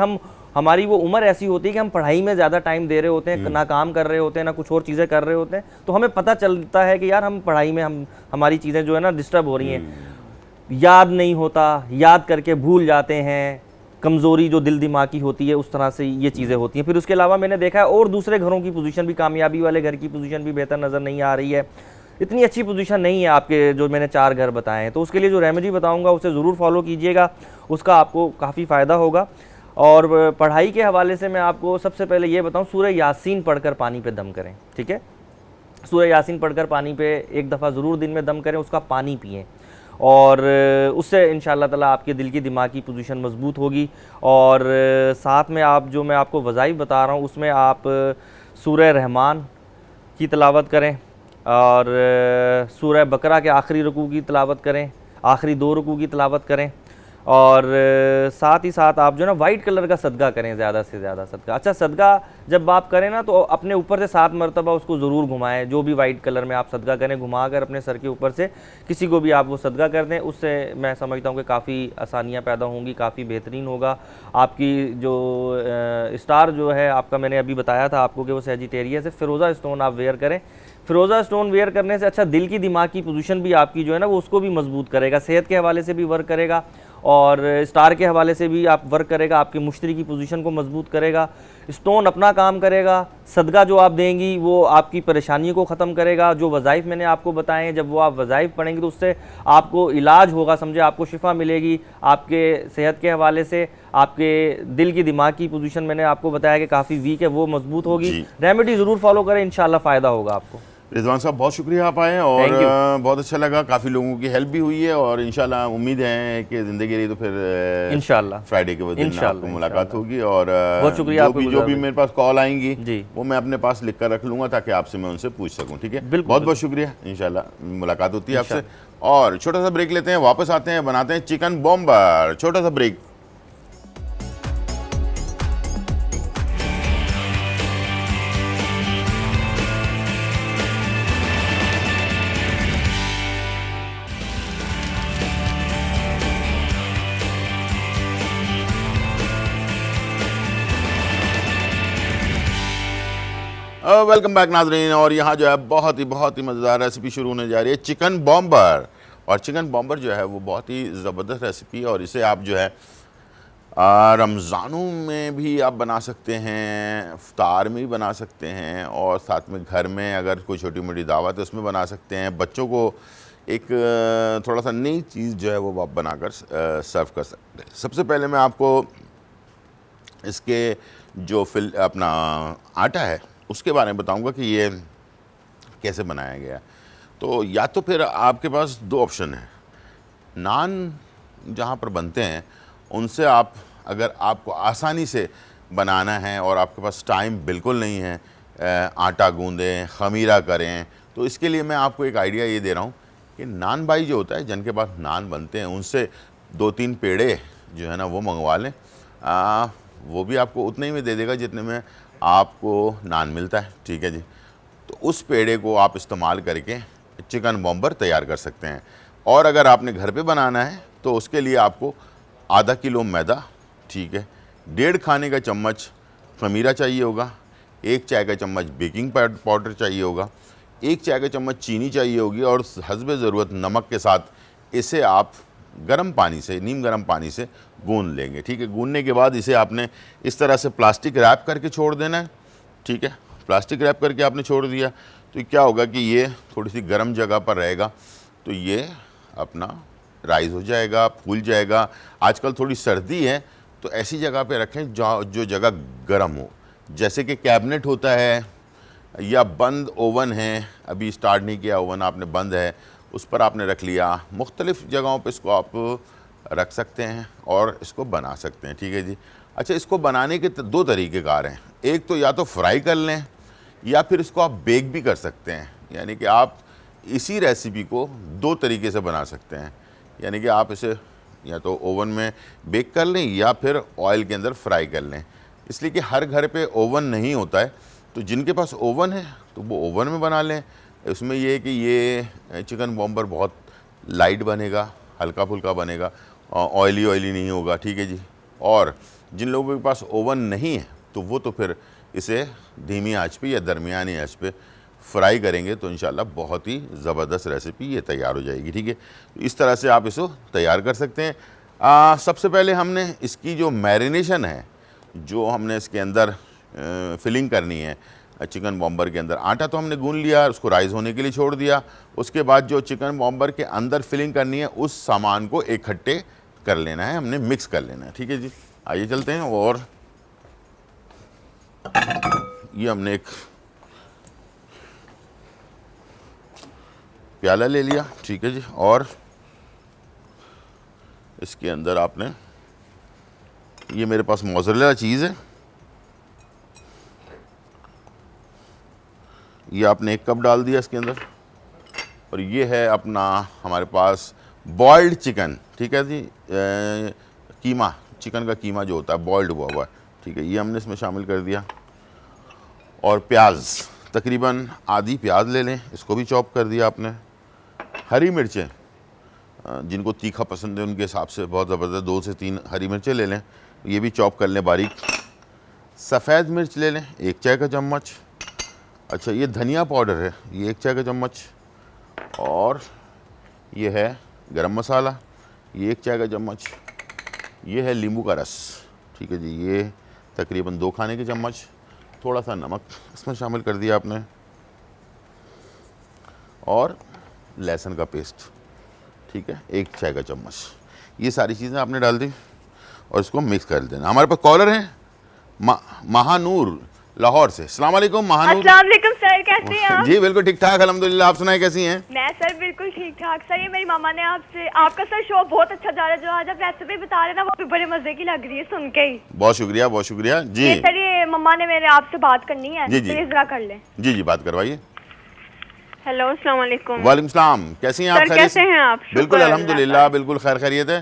हमारी वो उम्र ऐसी होती है कि हम पढ़ाई में ज़्यादा टाइम दे रहे होते हैं, ना काम कर रहे होते हैं, ना कुछ और चीज़ें कर रहे होते हैं, तो हमें पता चलता है कि यार हम पढ़ाई में हमारी चीज़ें जो है ना डिस्टर्ब हो रही हैं, याद नहीं होता, याद करके भूल जाते हैं, कमज़ोरी जो दिल दिमाग की होती है उस तरह से ये चीज़ें होती हैं। फिर उसके अलावा मैंने देखा है और दूसरे घरों की पोजीशन भी, कामयाबी वाले घर की पोजीशन भी बेहतर नज़र नहीं आ रही है, इतनी अच्छी पोजीशन नहीं है आपके जो मैंने 4 घर बताए हैं। तो उसके लिए जो रेमेडी बताऊंगा उसे ज़रूर फॉलो कीजिएगा, उसका आपको काफ़ी फ़ायदा होगा। और पढ़ाई के हवाले से मैं आपको सबसे पहले ये बताऊँ, सूरह यासीन पढ़कर पानी पे दम करें, ठीक है। सूरह यासीन पढ़कर पानी पे एक दफ़ा ज़रूर दिन में दम करें, उसका पानी पिएँ, और उससे इंशाअल्लाह ताला आपके दिल की दिमाग की पोजीशन मजबूत होगी। और साथ में आप जो मैं आपको वज़ाइफ बता रहा हूँ उसमें आप सूरह रहमान की तिलावत करें, और सूरह बकरा के आखिरी रुकू की तिलावत करें, आखिरी 2 रुकू की तिलावत करें, और साथ ही साथ आप जो ना वाइट कलर का सदका करें, ज़्यादा से ज़्यादा सदका। अच्छा, सदका जब आप करें ना तो अपने ऊपर से 7 मरतबा उसको ज़रूर घुमाएं, जो भी वाइट कलर में आप सदका करें, घुमा कर अपने सर के ऊपर से किसी को भी आप वो सदका कर दें, उससे मैं समझता हूँ कि काफ़ी आसानियाँ पैदा होंगी, काफ़ी बेहतरीन होगा। आपकी जो स्टार जो है आपका, मैंने अभी बताया था आपको कि वो सेजिटेरियस है, फ़िरोज़ा स्टोन आप वेयर करें। फ़िरोज़ा स्टोन वेयर करने से अच्छा दिल की दिमाग की पोजीशन भी आपकी जो है ना वो उसको भी मजबूत करेगा, सेहत के हवाले से भी वर्क करेगा, और स्टार के हवाले से भी आप वर्क करेगा, आपकी मुश्तरी की पोजीशन को मजबूत करेगा। स्टोन अपना काम करेगा, सदका जो आप देंगी वो आपकी परेशानियों को ख़त्म करेगा। जो वज़ाइफ मैंने आपको बताए हैं, जब वो आप वज़ाइफ पढ़ेंगे तो उससे आपको इलाज होगा, समझे, आपको शिफा मिलेगी। आपके सेहत के हवाले से आपके दिल की दिमाग की पोजीशन मैंने आपको बताया कि काफ़ी वीक है, वो मजबूत होगी। रेमेडी ज़रूर फॉलो करें, इंशाल्लाह फ़ायदा होगा आपको। रिजवान साहब बहुत शुक्रिया आप आए और Thank you. बहुत अच्छा लगा, काफ़ी लोगों की हेल्प भी हुई है और इंशाल्लाह उम्मीद है कि ज़िंदगी रही तो फिर इंशाल्लाह फ्राइडे के दिन आपको मुलाकात होगी और बहुत शुक्रिया आपका, जो भी मेरे पास कॉल आएंगी जी। वो मैं अपने पास लिख कर रख लूँगा ताकि आपसे मैं उनसे पूछ सकूँ। ठीक है, बिल्कुल, बहुत बहुत शुक्रिया, इंशाल्लाह मुलाकात होती है आपसे। और छोटा सा ब्रेक लेते हैं, वापस आते हैं, बनाते हैं चिकन बॉम्बर। छोटा सा ब्रेक। वेलकम बैक नाजरीन। और यहाँ जो है बहुत ही मज़ेदार रेसिपी शुरू होने जा रही है, चिकन बॉम्बर। और चिकन बॉम्बर जो है वो बहुत ही ज़बरदस्त रेसिपी है और इसे आप जो है रमज़ानों में भी आप बना सकते हैं, इफ्तार में भी बना सकते हैं और साथ में घर में अगर कोई छोटी मोटी दावत है उसमें बना सकते हैं। बच्चों को एक थोड़ा सा नई चीज़ जो है वो आप बनाकर सर्व कर सकते हैं। सबसे पहले मैं आपको इसके जो अपना आटा है उसके बारे में बताऊंगा कि ये कैसे बनाया गया। तो या तो फिर आपके पास दो ऑप्शन है, नान जहाँ पर बनते हैं उनसे आप, अगर आपको आसानी से बनाना है और आपके पास टाइम बिल्कुल नहीं है, आटा गूंदें, ख़मीरा करें, तो इसके लिए मैं आपको एक आइडिया ये दे रहा हूँ कि नान बाई जो होता है, जिनके पास नान बनते हैं, उनसे 2-3 पेड़े जो है ना वो मंगवा लें। वो भी आपको उतने ही में दे देगा जितने में आपको नान मिलता है। ठीक है जी, तो उस पेड़े को आप इस्तेमाल करके चिकन बॉम्बर तैयार कर सकते हैं। और अगर आपने घर पे बनाना है तो उसके लिए आपको आधा किलो मैदा, ठीक है, 1.5 खाने का चम्मच खमीरा चाहिए होगा, 1 चाय का चम्मच बेकिंग पाउडर चाहिए होगा, 1 चाय का चम्मच चीनी चाहिए होगी और हस्बे ज़रूरत नमक के साथ इसे आप गर्म पानी से, नीम गर्म पानी से गूंद लेंगे। ठीक है, गूंदने के बाद इसे आपने इस तरह से प्लास्टिक रैप करके छोड़ देना है। ठीक है, प्लास्टिक रैप करके आपने छोड़ दिया तो क्या होगा कि ये थोड़ी सी गर्म जगह पर रहेगा तो ये अपना राइज़ हो जाएगा, फूल जाएगा। आजकल थोड़ी सर्दी है तो ऐसी जगह पे रखें जो जगह गर्म हो, जैसे कि कैबिनेट होता है या बंद ओवन है, अभी स्टार्ट नहीं किया ओवन आपने, बंद है, उस पर आपने रख लिया। मुख्तलिफ़ जगहों पे इसको आप रख सकते हैं और इसको बना सकते हैं। ठीक है जी। अच्छा, इसको बनाने के 2 तरीक़ेकार हैं, एक तो या तो फ्राई कर लें या फिर इसको आप बेक भी कर सकते हैं। यानी कि आप इसी रेसिपी को 2 तरीके से बना सकते हैं, यानी कि आप इसे या तो ओवन में बेक कर लें या फिर ऑयल के अंदर फ्राई कर लें। इसलिए कि हर घर पे ओवन नहीं होता है, तो जिनके पास ओवन है तो वो ओवन में बना लें। इसमें ये है कि ये चिकन बॉम्बर बहुत लाइट बनेगा, हल्का फुल्का बनेगा, ऑयली नहीं होगा। ठीक है जी। और जिन लोगों के पास ओवन नहीं है तो वो तो फिर इसे धीमी आंच पे या दरमियानी आंच पे फ्राई करेंगे तो इंशाल्लाह बहुत ही ज़बरदस्त रेसिपी ये तैयार हो जाएगी। ठीक है, तो इस तरह से आप इसको तैयार कर सकते हैं। सबसे पहले हमने इसकी जो मैरिनेशन है, जो हमने इसके अंदर फिलिंग करनी है चिकन बॉम्बर के अंदर, आटा तो हमने गूंद लिया, उसको राइज़ होने के लिए छोड़ दिया। उसके बाद जो चिकन बॉम्बर के अंदर फिलिंग करनी है उस सामान को इकट्ठे कर लेना है, हमने मिक्स कर लेना है। ठीक है जी, आइए चलते हैं। और ये हमने एक प्याला ले लिया। ठीक है जी, और इसके अंदर आपने, ये मेरे पास मोज़रेला चीज़ है, ये आपने 1 कप डाल दिया इसके अंदर। और ये है अपना हमारे पास बॉइल्ड चिकन। ठीक है जी, कीमा, चिकन का कीमा जो होता है बॉइल्ड हुआ हुआ है। ठीक है, ये हमने इसमें शामिल कर दिया। और प्याज, तकरीबन आधी प्याज ले लें, इसको भी चॉप कर दिया आपने। हरी मिर्चें, जिनको तीखा पसंद है उनके हिसाब से बहुत ज़बरदस्त 2 से 3 हरी मिर्चें ले लें, ये भी चॉप कर लें बारीक। सफ़ेद मिर्च ले लें 1 चाय का चम्मच। अच्छा, ये धनिया पाउडर है, ये 1 चाय का चम्मच। और ये है गरम मसाला, ये 1 चाय का चम्मच। ये है नींबू का रस। ठीक है जी, ये तकरीबन 2 खाने के चम्मच। थोड़ा सा नमक इसमें शामिल कर दिया आपने। और लहसुन का पेस्ट, ठीक है, 1 चाय का चम्मच। ये सारी चीज़ें आपने डाल दी और इसको मिक्स कर देना। हमारे पास कॉलर हैं महानूर लाहौर से। अस्सलाम वालेकुम महानूर। अस्सलाम वालेकुम सर, कैसे कैसे हैं आप? जी बिल्कुल ठीक ठाक अल्हम्दुलिल्लाह। आप सुनाए कैसी हैं? मैं सर बिल्कुल ठीक ठाक। सर ये मेरी मामा ने आपसे आपका सर शो बहुत अच्छा जा रहा है, जो आज आप रेसिपी बता रहे हैं ना वो भी बड़े मजे की लग रही है सुन के ही। बहुत शुक्रिया जी। ये सर ये मम्मा ने मेरे आपसे बात करनी है, जी, जी। प्लीज जरा कर ले। जी बात करवाइए। हेलो, अस्सलाम वालेकुम। वालेकुम सलाम। कैसी हैं आप? सर कैसे हैं आप? बिल्कुल शुक्र अल्हम्दुलिल्लाह, बिल्कुल खैर खैरियत है।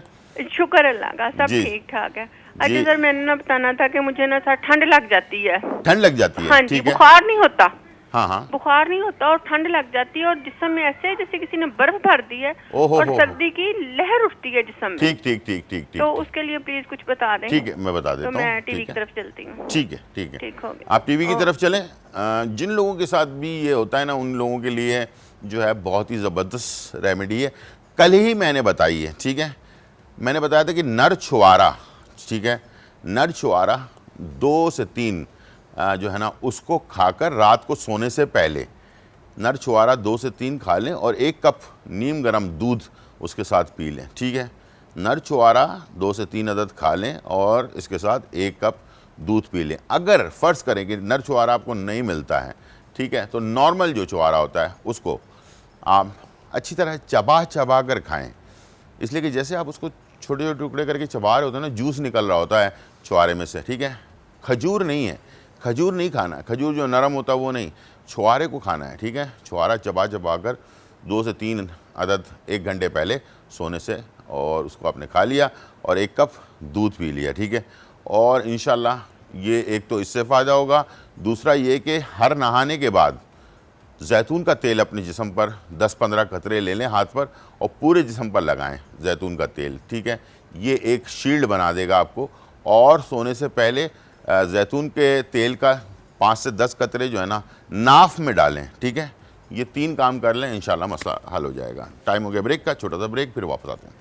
शुक्र अल्लाह का, सब जी। ठीक ठाक है। जी। अच्छा सर, मैंने ना बताना था कि मुझे ना सर ठंड लग जाती है। ठंड लग जाती है? हाँ जी, ठीक है। बुखार नहीं होता। हाँ बुखार नहीं होता और ठंड लग जाती है और जिस्म में ऐसे जैसे किसी ने बर्फ भर दी है और सर्दी की लहर उठती है जिस्म में। ठीक। तो उसके लिए प्लीज कुछ बता दें। ठीक है, मैं बता देता तो हूँ। मैं टीवी की तरफ चलती हूँ। ठीक है ठीक हो गया। आप टीवी की तरफ चलें। जिन लोगों के साथ भी ये होता है ना, उन लोगों के लिए जो है बहुत ही ज़बरदस्त रेमेडी है। कल ही मैंने बताई है, ठीक है। मैंने बताया था कि नर छुआरा, ठीक है, नर छुआरा 2 से 3 जो है ना उसको खाकर रात को सोने से पहले नर छुआरा 2 से 3 खा लें और 1 कप नीम गर्म दूध उसके साथ पी लें, ठीक है। नर छुआरा 2 से 3 अदद खा लें और इसके साथ 1 कप दूध पी लें। अगर फ़र्ज़ करें कि नर छुआरा आपको नहीं मिलता है, ठीक है, तो नॉर्मल जो छुआरा होता है उसको आप अच्छी तरह चबा कर खाएँ। इसलिए कि जैसे आप उसको छोटे छोटे टुकड़े करके चबा रहे होते हैं ना, जूस निकल रहा होता है छुआरे में से, ठीक है। खजूर नहीं है, खजूर नहीं खाना है, खजूर जो नरम होता है वो नहीं, छुआरे को खाना है, ठीक है। छुआरा चबा कर 2 से 3 अदद 1 घंटे पहले सोने से और उसको आपने खा लिया और 1 कप दूध पी लिया, ठीक है। और इंशाल्लाह ये एक तो इससे फ़ायदा होगा। दूसरा ये कि हर नहाने के बाद जैतून का तेल अपने जिस्म पर 10-15 कतरे ले लें हाथ पर और पूरे जिस्म पर लगाएं जैतून का तेल, ठीक है। ये एक शील्ड बना देगा आपको। और सोने से पहले जैतून के तेल का 5 से 10 कतरे जो है ना नाफ में डालें, ठीक है। ये 3 काम कर लें, इंशाल्लाह मसला हल हो जाएगा। टाइम हो गया ब्रेक का, छोटा सा ब्रेक, फिर वापस आते हैं।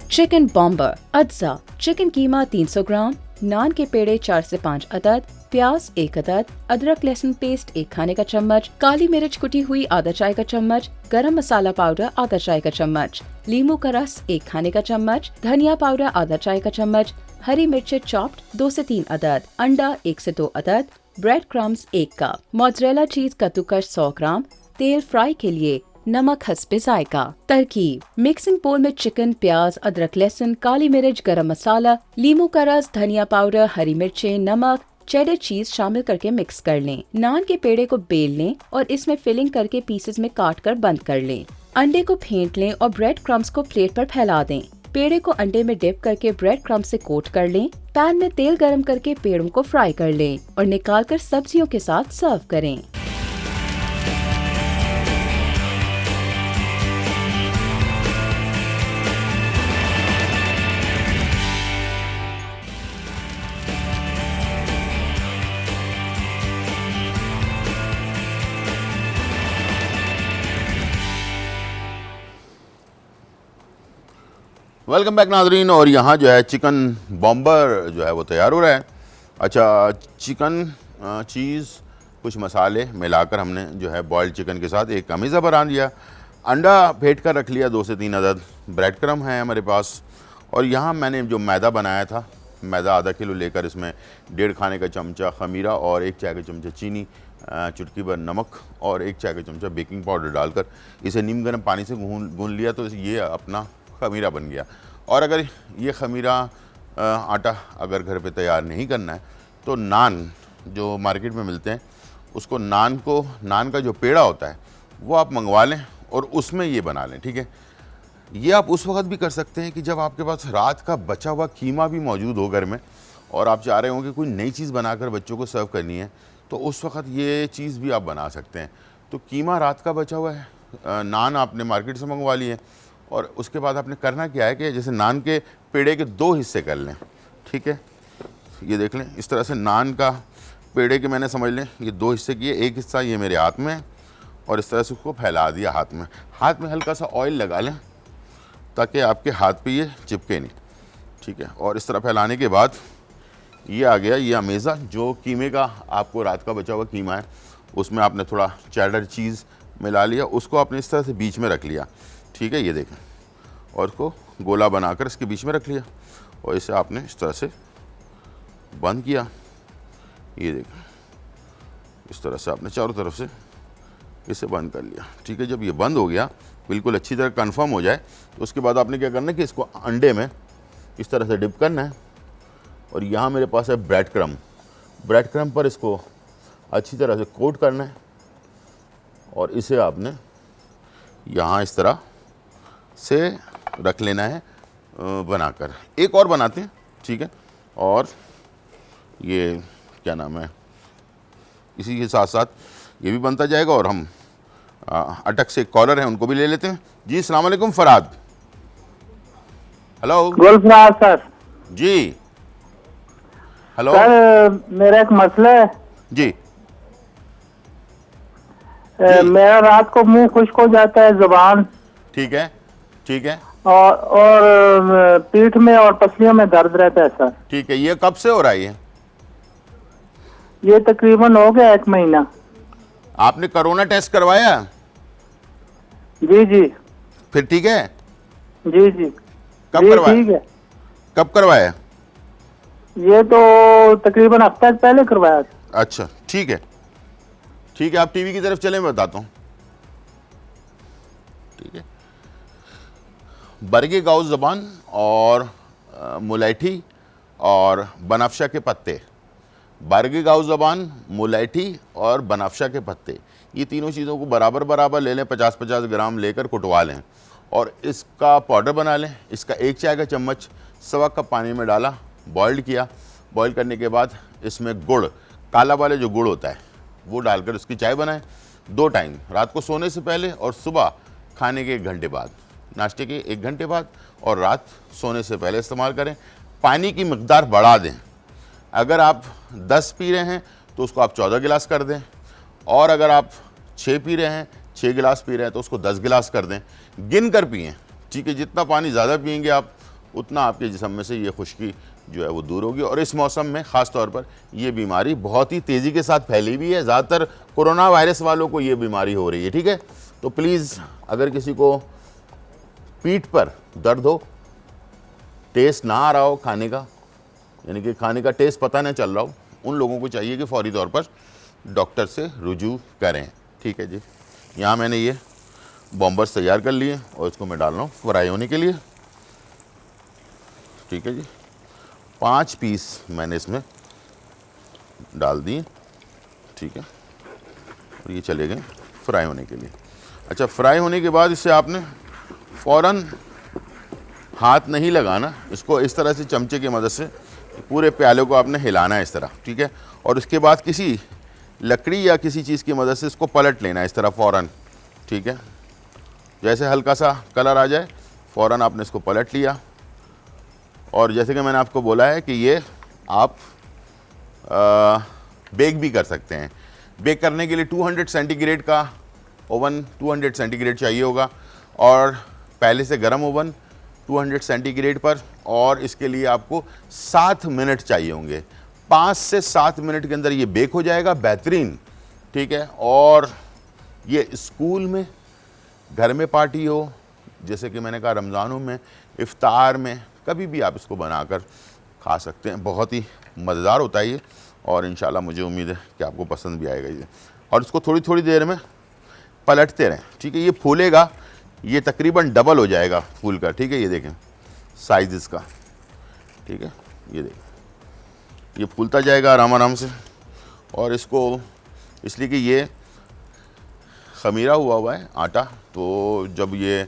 चिकन बॉम्बर अज्जा, चिकन कीमा 300 ग्राम, नान के पेड़े 4 से 5 अदद, प्याज 1 अदद, अदरक लहसुन पेस्ट 1 खाने का चम्मच, काली मिर्च कुटी हुई आधा चाय का चम्मच, गरम मसाला पाउडर आधा चाय का चम्मच, लींबू का रस 1 खाने का चम्मच, धनिया पाउडर आधा चाय का चम्मच, हरी मिर्च चॉप्ड 2 से 3 अदद, अंडा 1 से 2 अदद, ब्रेड क्रम्स 1 कप, मोज़रेला चीज कद्दूकस 100 ग्राम, तेल फ्राई के लिए, नमक हस्बे जायका। तरकीब: मिक्सिंग बोल में चिकन, प्याज, अदरक लहसुन, काली मिर्च, गरम मसाला, लींबू का रस, धनिया पाउडर, हरी मिर्चें, नमक, चेडर चीज शामिल करके मिक्स कर लें। नान के पेड़े को बेल लें और इसमें फिलिंग करके पीसेस में काट कर बंद कर लें। अंडे को फेंट लें और ब्रेड क्रम्स को प्लेट पर फैला दें। पेड़े को अंडे में डिप करके ब्रेड क्रम्स से कोट कर लें। पैन में तेल गरम करके पेड़ों को फ्राई कर लें और निकाल कर सब्जियों के साथ सर्व करें। वेलकम बैक नाजरीन। और यहाँ जो है चिकन बॉम्बर जो है वो तैयार हो रहा है। अच्छा, चिकन चीज़ कुछ मसाले मिलाकर हमने जो है बॉयल्ड चिकन के साथ एक कमीज़ा बना लिया। अंडा फेंट कर रख लिया 2 से 3 अदद। ब्रेड क्रम है हमारे पास। और यहाँ मैंने जो मैदा बनाया था, मैदा आधा किलो लेकर इसमें 1.5 खाने का चमचा खमीरा और 1 चाय का चमचा चीनी, चुटकी भर नमक और 1 चाय का चमचा बेकिंग पाउडर डालकर इसे नीम गर्म पानी से गूंद लिया, तो ये अपना खमीरा बन गया। और अगर ये खमीरा आटा अगर घर पे तैयार नहीं करना है तो नान जो मार्केट में मिलते हैं उसको नान का जो पेड़ा होता है वो आप मंगवा लें और उसमें ये बना लें, ठीक है। ये आप उस वक्त भी कर सकते हैं कि जब आपके पास रात का बचा हुआ कीमा भी मौजूद हो घर में और आप चाह रहे हो कि कोई नई चीज़ बनाकर बच्चों को सर्व करनी है, तो उस वक्त ये चीज़ भी आप बना सकते हैं। तो कीमा रात का बचा हुआ है, नान आपने मार्केट से मंगवा लिए और उसके बाद आपने करना क्या है कि जैसे नान के पेड़े के 2 हिस्से कर लें, ठीक है। ये देख लें, इस तरह से नान का पेड़े के मैंने समझ लें ये 2 हिस्से किए। एक हिस्सा ये मेरे हाथ में है और इस तरह से उसको फैला दिया हाथ में हल्का सा ऑयल लगा लें ताकि आपके हाथ पे ये चिपके नहीं, ठीक है। और इस तरह फैलाने के बाद ये आ गया ये अमेज़ा जो कीमे का आपको रात का बचा हुआ कीमा है, उसमें आपने थोड़ा चेडर चीज़ मिला लिया, उसको आपने इस तरह से बीच में रख लिया, ठीक है। ये देखें, और उसको गोला बनाकर इसके बीच में रख लिया और इसे आपने इस तरह से बंद किया, ये देखें, इस तरह से आपने चारों तरफ से इसे बंद कर लिया। ठीक है, जब ये बंद हो गया, बिल्कुल अच्छी तरह कंफर्म हो जाए, तो उसके बाद आपने क्या करना है कि इसको अंडे में इस तरह से डिप करना है। और यहाँ मेरे पास है ब्रेड क्रम्ब पर इसको अच्छी तरह से कोट करना है और इसे आपने यहाँ इस तरह से रख लेना है बनाकर। एक और बनाते हैं, ठीक है, और ये क्या नाम है, इसी के साथ साथ ये भी बनता जाएगा। और हम अटक से कॉलर हैं, उनको भी ले लेते हैं। जी अस्सलाम वालेकुम फराद। Hello Gulfaraz sir. जी हेलो सर, मेरा एक मसला है जी। मेरा रात को मुंह खुश्क हो जाता है, जुबान, ठीक है, ठीक है, और पीठ में और पसलियों में दर्द रहता है सर। ठीक है। ये कब से हो रहा है? ये तकरीबन हो गया 1 महीना। आपने कोरोना टेस्ट करवाया? जी जी। फिर ठीक है? जी जी। कब करवाया? ठीक है। कब करवाया? ये तो तकरीबन हफ्ता पहले करवाया। अच्छा, ठीक है, ठीक है। आप टीवी की तरफ चलें, मैं बताता हूँ। ठीक है, बरगे गाउस ज़बान और मुलैठी और बनाफशा के पत्ते, बरगे गाउस ज़बान, मुलैठी और बनाफशा के पत्ते, ये तीनों चीज़ों को बराबर बराबर ले लें, 50-50 ग्राम लेकर कुटवा लें और इसका पाउडर बना लें। इसका 1 चाय का चम्मच 1.25 कप पानी में डाला, बॉइल्ड किया। बॉईल करने के बाद इसमें गुड़, काला वाले जो गुड़ होता है, वो डालकर उसकी चाय बनाएं 2 टाइम, रात को सोने से पहले और सुबह खाने के 1 घंटे बाद, नाश्ते के 1 घंटे बाद और रात सोने से पहले इस्तेमाल करें। पानी की मिकदार बढ़ा दें। अगर आप 10 पी रहे हैं तो उसको आप 14 गिलास कर दें, और अगर आप 6 पी रहे हैं, 6 गिलास पी रहे हैं तो उसको 10 गिलास कर दें। गिन कर पिएँ, ठीक है। जितना पानी ज़्यादा पिएंगे आप, उतना आपके जिस्म में से ये खुश्की जो है वो दूर होगी। और इस मौसम में ख़ास तौर पर ये बीमारी बहुत ही तेज़ी के साथ फैली हुई है। ज़्यादातर कोरोना वायरस वालों को ये बीमारी हो रही है, ठीक है। तो प्लीज़, अगर किसी को पीठ पर दर्द हो, टेस्ट ना आ रहा हो खाने का, यानी कि खाने का टेस्ट पता ना चल रहा हो, उन लोगों को चाहिए कि फौरी तौर पर डॉक्टर से रुजू करें, ठीक है जी। यहाँ मैंने ये बॉम्बर्स तैयार कर लिए और इसको मैं डाल रहा हूँ फ्राई होने के लिए, ठीक है जी। 5 पीस मैंने इसमें डाल दिए, ठीक है, और ये चले गए फ्राई होने के लिए। अच्छा, फ्राई होने के बाद इससे आपने फ़ौरन हाथ नहीं लगाना, इसको इस तरह से चमचे की मदद से पूरे प्याले को आपने हिलाना है इस तरह, ठीक है। और उसके बाद किसी लकड़ी या किसी चीज़ की मदद से इसको पलट लेना है इस तरह फ़ौरन, ठीक है। जैसे हल्का सा कलर आ जाए, फ़ौरन आपने इसको पलट लिया। और जैसे कि मैंने आपको बोला है कि ये आप बेक भी कर सकते हैं। बेक करने के लिए 200 सेंटीग्रेड का ओवन, 200 सेंटीग्रेड चाहिए होगा, और पहले से गर्म ओवन 200 सेंटीग्रेड पर, और इसके लिए आपको 7 मिनट चाहिए होंगे। 5 से 7 मिनट के अंदर ये बेक हो जाएगा, बेहतरीन, ठीक है। और ये स्कूल में, घर में पार्टी हो, जैसे कि मैंने कहा रमज़ानों में, इफ्तार में, कभी भी आप इसको बनाकर खा सकते हैं। बहुत ही मज़ेदार होता है ये, और इंशाल्लाह मुझे उम्मीद है कि आपको पसंद भी आएगा ये। और इसको थोड़ी थोड़ी देर में पलटते रहें, ठीक है। ये फूलेगा, ये तकरीबन डबल हो जाएगा फूल का, ठीक है। ये देखें साइज़ इसका, ठीक है, ये देखें ये फूलता जाएगा आराम आराम से। और इसको इसलिए कि ये खमीरा हुआ है आटा, तो जब ये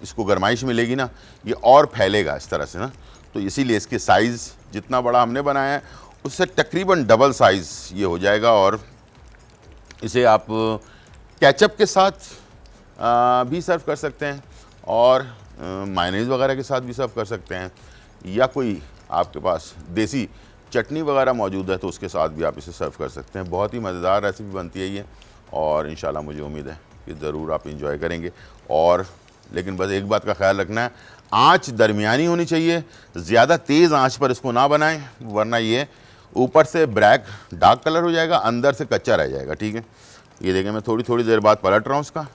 इसको गरमाइश मिलेगी ना, ये और फैलेगा इस तरह से ना, तो इसीलिए इसके साइज़ जितना बड़ा हमने बनाया है उससे तकरीबन डबल साइज़ ये हो जाएगा। और इसे आप केचप के साथ भी सर्व कर सकते हैं, और मायोनीज़ वगैरह के साथ भी सर्व कर सकते हैं, या कोई आपके पास देसी चटनी वगैरह मौजूद है तो उसके साथ भी आप इसे सर्व कर सकते हैं। बहुत ही मज़ेदार रेसिपी बनती है ये, और इंशाल्लाह मुझे उम्मीद है कि ज़रूर आप इंजॉय करेंगे। और लेकिन बस एक बात का ख्याल रखना है, आंच दरमियानी होनी चाहिए, ज़्यादा तेज़ आंच पर इसको ना बनाएं, वरना ये ऊपर से ब्लैक डार्क कलर हो जाएगा, अंदर से कच्चा रह जाएगा, ठीक है। ये देखें, मैं थोड़ी थोड़ी देर बाद पलट रहा हूँ इसका,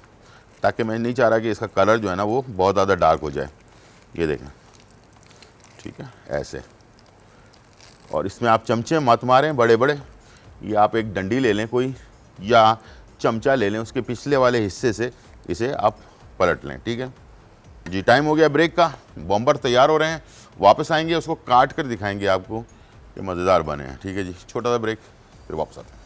ताकि मैं नहीं चाह रहा कि इसका कलर जो है ना वो बहुत ज़्यादा डार्क हो जाए। ये देखें, ठीक है, ऐसे और इसमें आप चमचे मत मारें बड़े बड़े, ये आप एक डंडी ले लें कोई, या चमचा ले लें, उसके पिछले वाले हिस्से से इसे आप पलट लें। ठीक है जी, टाइम हो गया ब्रेक का, बॉम्बर तैयार हो रहे हैं, वापस आएंगे उसको काट कर दिखाएंगे आपको कि मज़ेदार बने हैं। ठीक है जी, छोटा सा ब्रेक, फिर वापस आते हैं।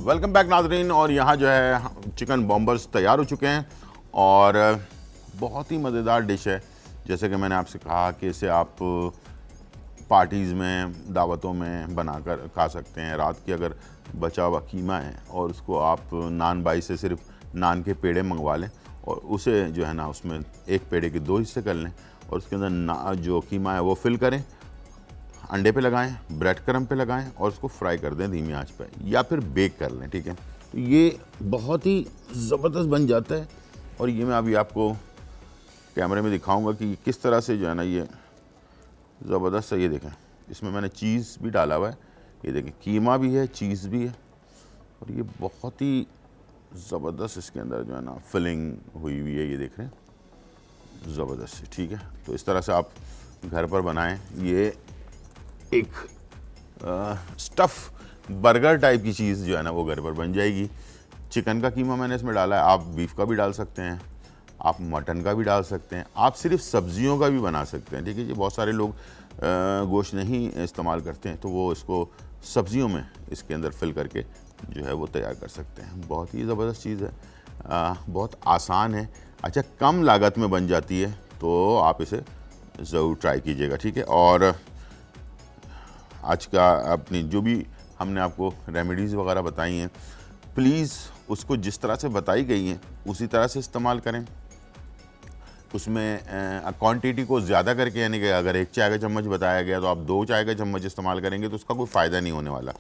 वेलकम बैक नाज़रीन, और यहाँ जो है चिकन बॉम्बर्स तैयार हो चुके हैं और बहुत ही मज़ेदार डिश है। जैसे कि मैंने आपसे कहा कि इसे आप पार्टीज़ में, दावतों में बनाकर खा सकते हैं। रात की अगर बचा हुआ कीमा है और उसको आप नान बाई से सिर्फ नान के पेड़े मंगवा लें और उसे जो है ना उसमें एक पेड़े के 2 हिस्से कर लें और उसके अंदर जो कीमा है वो फिल करें, अंडे पे लगाएं, ब्रेड क्रम्ब पे लगाएं और उसको फ्राई कर दें धीमी आंच पे, या फिर बेक कर लें। ठीक है, तो ये बहुत ही ज़बरदस्त बन जाता है। और ये मैं अभी आपको कैमरे में दिखाऊंगा कि किस तरह से जो है ना ये ज़बरदस्त है। ये देखें, इसमें मैंने चीज़ भी डाला हुआ है, ये देखें कीमा भी है, चीज़ भी है, और ये बहुत ही ज़बरदस्त इसके अंदर जो है ना फिलिंग हुई हुई है, ये देख रहे हैं, ज़बरदस्त। ठीक है, तो इस तरह से आप घर पर बनाएं। ये एक स्टफ़ बर्गर टाइप की चीज़ जो है ना वो घर पर बन जाएगी। चिकन का कीमा मैंने इसमें डाला है, आप बीफ का भी डाल सकते हैं, आप मटन का भी डाल सकते हैं, आप सिर्फ सब्जियों का भी बना सकते हैं। ठीक है जी, बहुत सारे लोग गोश्त नहीं इस्तेमाल करते हैं तो वो इसको सब्जियों में इसके अंदर फिल करके जो है वो तैयार कर सकते हैं। बहुत ही ज़बरदस्त चीज़ है, बहुत आसान है, अच्छा कम लागत में बन जाती है, तो आप इसे ज़रूर ट्राई कीजिएगा। ठीक है, और आज का अपनी जो भी हमने आपको रेमेडीज़ वगैरह बताई हैं, प्लीज़ उसको जिस तरह से बताई गई हैं उसी तरह से इस्तेमाल करें। उसमें क्वांटिटी को ज़्यादा करके, यानी कि अगर 1 चाय का चम्मच बताया गया तो आप 2 चाय का चम्मच इस्तेमाल करेंगे तो उसका कोई फ़ायदा नहीं होने वाला।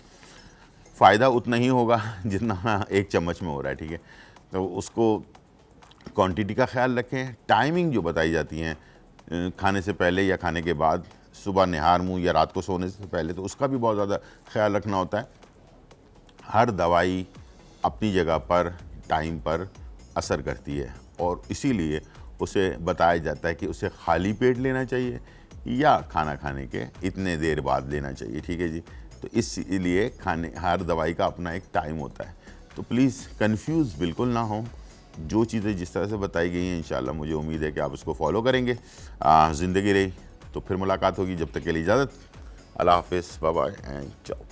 फ़ायदा उतना ही होगा जितना 1 चम्मच में हो रहा है। ठीक है, तो उसको क्वांटिटी का ख्याल रखें। टाइमिंग जो बताई जाती हैं खाने से पहले या खाने के बाद, सुबह निहार मुँह या रात को सोने से पहले, तो उसका भी बहुत ज़्यादा ख्याल रखना होता है। हर दवाई अपनी जगह पर टाइम पर असर करती है और इसीलिए उसे बताया जाता है कि उसे खाली पेट लेना चाहिए या खाना खाने के इतने देर बाद लेना चाहिए। ठीक है जी, तो इसलिए हर दवाई का अपना एक टाइम होता है। तो प्लीज़ कंफ्यूज बिल्कुल ना हो, जो चीज़ें जिस तरह से बताई गई हैं इंशाल्लाह मुझे उम्मीद है कि आप उसको फॉलो करेंगे। ज़िंदगी रही तो फिर मुलाकात होगी, जब तक के लिए इजाज़त, अल्लाह हाफ़िज़, बाय बाय एंड चाओ।